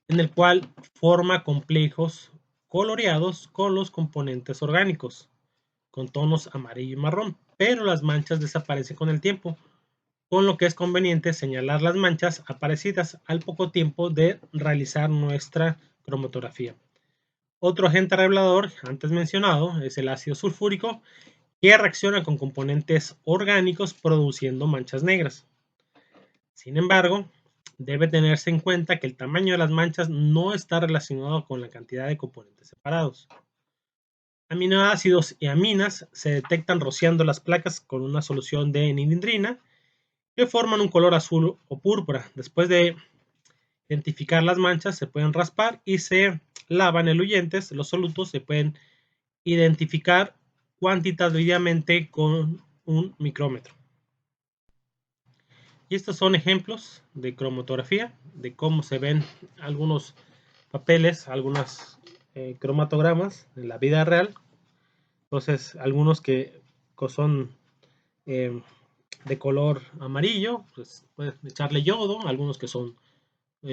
Speaker 1: en el cual forma complejos coloreados con los componentes orgánicos, con tonos amarillo y marrón, pero las manchas desaparecen con el tiempo, con lo que es conveniente señalar las manchas aparecidas al poco tiempo de realizar nuestra cromatografía. Otro agente revelador antes mencionado es el ácido sulfúrico, que reacciona con componentes orgánicos produciendo manchas negras. Sin embargo, debe tenerse en cuenta que el tamaño de las manchas no está relacionado con la cantidad de componentes separados. Aminoácidos y aminas se detectan rociando las placas con una solución de nidrina que forman un color azul o púrpura. Después de identificar las manchas, se pueden raspar y se lavan eluyentes. Los solutos se pueden identificar cuantitativamente con un micrómetro. Y estos son ejemplos de cromatografía, de cómo se ven algunos papeles, algunos cromatogramas en la vida real. Entonces, algunos que son de color amarillo, pues pueden echarle yodo, algunos que son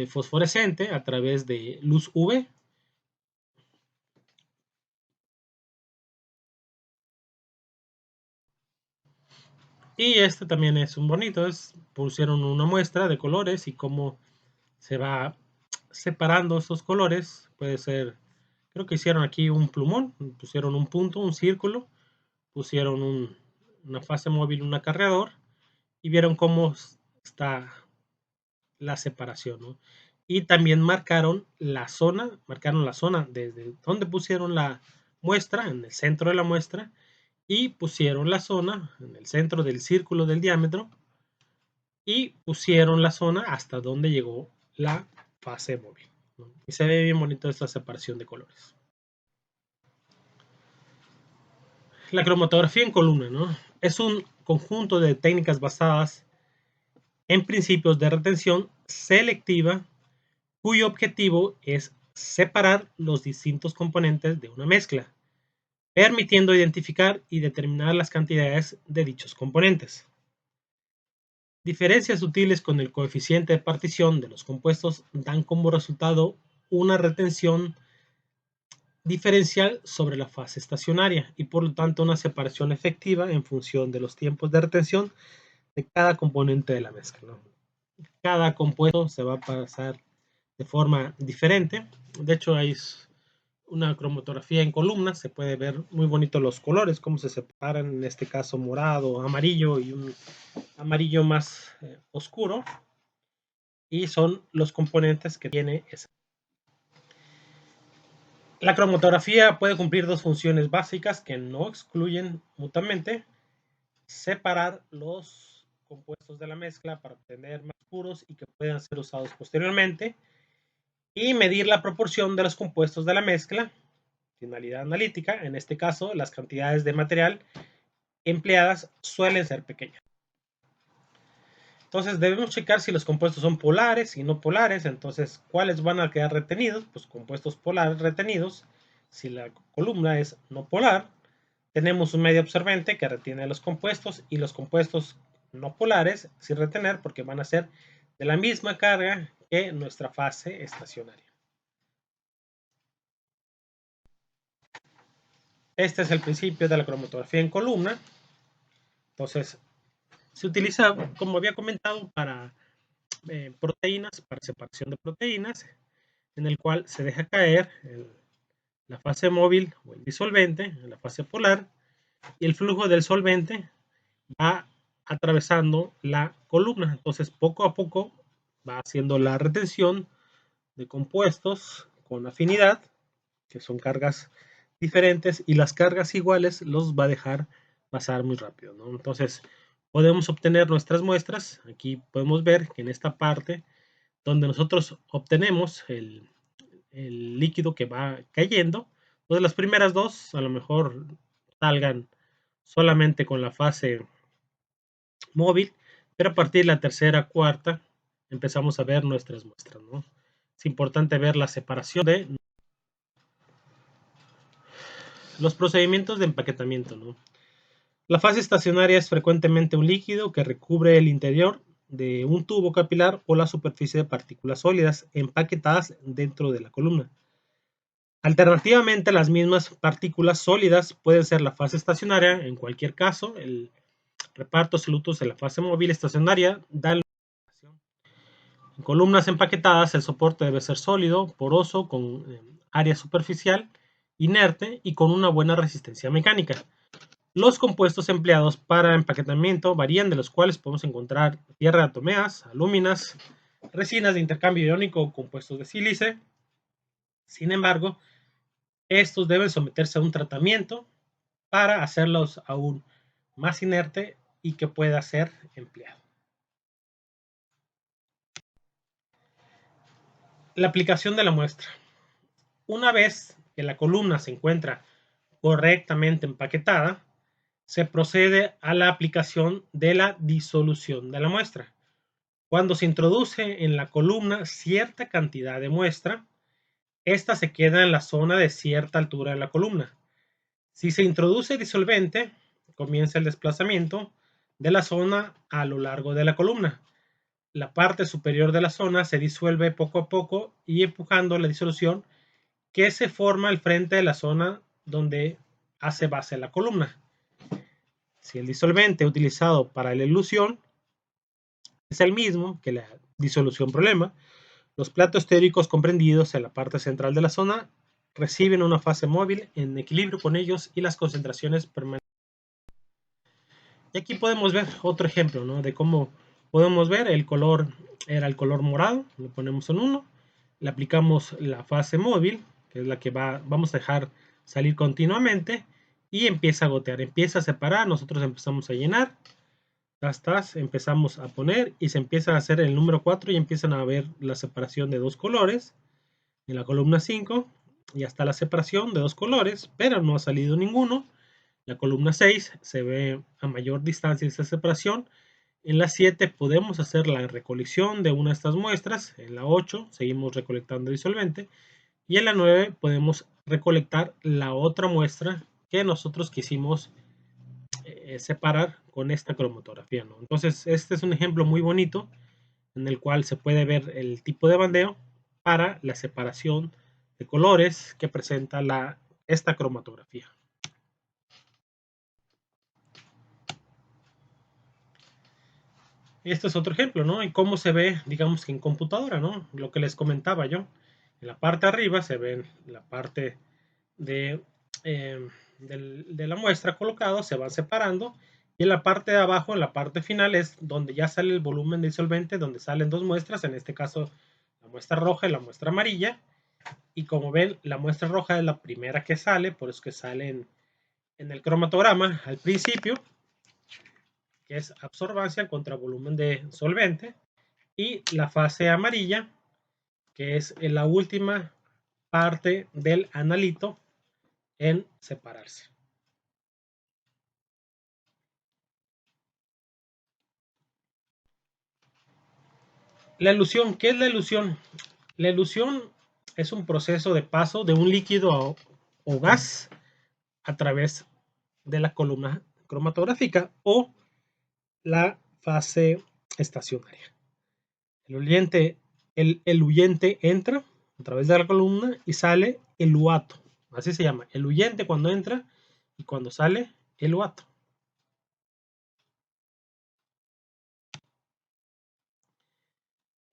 Speaker 1: fosforescente a través de luz UV. Y este también es un bonito, pusieron una muestra de colores y cómo se va separando estos colores. Puede ser, creo que hicieron aquí un plumón, pusieron un punto, un círculo, pusieron una fase móvil, un acarreador y vieron cómo está la separación, ¿no? Y también marcaron la zona desde donde pusieron la muestra, en el centro de la muestra, y pusieron la zona en el centro del círculo del diámetro y pusieron la zona hasta donde llegó la fase móvil, ¿no? Y se ve bien bonito esta separación de colores. La cromatografía en columna, ¿no? Es un conjunto de técnicas basadas en principios de retención selectiva cuyo objetivo es separar los distintos componentes de una mezcla, permitiendo identificar y determinar las cantidades de dichos componentes. Diferencias sutiles con el coeficiente de partición de los compuestos dan como resultado una retención diferencial sobre la fase estacionaria y por lo tanto una separación efectiva en función de los tiempos de retención de cada componente de la mezcla, ¿no? Cada compuesto se va a pasar de forma diferente. De hecho, hay una cromatografía en columnas, se puede ver muy bonito los colores, cómo se separan, en este caso morado, amarillo y un amarillo más oscuro, y son los componentes que tiene esa. La cromatografía puede cumplir dos funciones básicas que no excluyen mutuamente: separar los compuestos de la mezcla para obtener más puros y que puedan ser usados posteriormente, y medir la proporción de los compuestos de la mezcla, finalidad analítica. En este caso, las cantidades de material empleadas suelen ser pequeñas. Entonces debemos checar si los compuestos son polares y no polares. Entonces, ¿cuáles van a quedar retenidos? Pues compuestos polares retenidos. Si la columna es no polar, tenemos un medio absorbente que retiene los compuestos, y los compuestos no polares sin retener porque van a ser de la misma carga que nuestra fase estacionaria. Este es el principio de la cromatografía en columna. Entonces, se utiliza, como había comentado, para proteínas, para separación de proteínas, en el cual se deja caer la fase móvil o el disolvente en la fase polar, y el flujo del solvente va atravesando la columna. Entonces, poco a poco va haciendo la retención de compuestos con afinidad, que son cargas diferentes, y las cargas iguales los va a dejar pasar muy rápido, ¿no? Entonces, podemos obtener nuestras muestras. Aquí podemos ver que en esta parte donde nosotros obtenemos el líquido que va cayendo, pues las primeras dos a lo mejor salgan solamente con la fase móvil, pero a partir de la tercera, cuarta, empezamos a ver nuestras muestras, ¿no? Es importante ver la separación de los procedimientos de empaquetamiento, ¿no? La fase estacionaria es frecuentemente un líquido que recubre el interior de un tubo capilar o la superficie de partículas sólidas empaquetadas dentro de la columna. Alternativamente, las mismas partículas sólidas pueden ser la fase estacionaria. En cualquier caso, el reparto solutos de la fase móvil estacionaria da la en columnas empaquetadas. El soporte debe ser sólido, poroso, con área superficial, inerte y con una buena resistencia mecánica. Los compuestos empleados para empaquetamiento varían, de los cuales podemos encontrar tierra de atomeas, alúminas, resinas de intercambio iónico o compuestos de sílice. Sin embargo, estos deben someterse a un tratamiento para hacerlos aún más inerte y que pueda ser empleado. La aplicación de la muestra. Una vez que la columna se encuentra correctamente empaquetada, se procede a la aplicación de la disolución de la muestra. Cuando se introduce en la columna cierta cantidad de muestra, esta se queda en la zona de cierta altura de la columna. Si se introduce disolvente, comienza el desplazamiento de la zona a lo largo de la columna. La parte superior de la zona se disuelve poco a poco y empujando la disolución que se forma al frente de la zona donde hace base la columna. Si el disolvente utilizado para la elución es el mismo que la disolución problema, los platos teóricos comprendidos en la parte central de la zona reciben una fase móvil en equilibrio con ellos y las concentraciones permanentes. Y aquí podemos ver otro ejemplo, ¿no? De cómo podemos ver el color, era el color morado, lo ponemos en 1, le aplicamos la fase móvil, que es la que vamos a dejar salir continuamente, y empieza a gotear, empieza a separar, nosotros empezamos a llenar, empezamos a poner y se empieza a hacer el número 4 y empiezan a ver la separación de dos colores en la columna 5 y hasta la separación de dos colores, pero no ha salido ninguno. La columna 6 se ve a mayor distancia esta separación. En la 7 podemos hacer la recolección de una de estas muestras. En la 8 seguimos recolectando disolvente. Y en la 9 podemos recolectar la otra muestra que nosotros quisimos separar con esta cromatografía, ¿no? Entonces, este es un ejemplo muy bonito en el cual se puede ver el tipo de bandeo para la separación de colores que presenta esta cromatografía. Este es otro ejemplo, ¿no? Y cómo se ve, digamos que en computadora, ¿no? Lo que les comentaba yo. En la parte de arriba se ve la parte de la muestra colocado, se va separando. Y en la parte de abajo, en la parte final, es donde ya sale el volumen de disolvente, donde salen dos muestras, en este caso la muestra roja y la muestra amarilla. Y como ven, la muestra roja es la primera que sale, por eso que sale en el cromatograma al principio, que es absorbancia contra volumen de solvente, y la fase amarilla, que es la última parte del analito en separarse. La elusión, ¿qué es la elusión? La elusión es un proceso de paso de un líquido o gas a través de la columna cromatográfica o la fase estacionaria. El eluyente entra a través de la columna y sale eluato. Así se llama. Eluyente cuando entra y cuando sale eluato.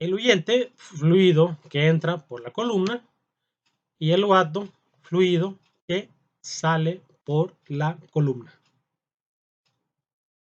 Speaker 1: Eluyente, fluido que entra por la columna, y eluato, fluido que sale por la columna.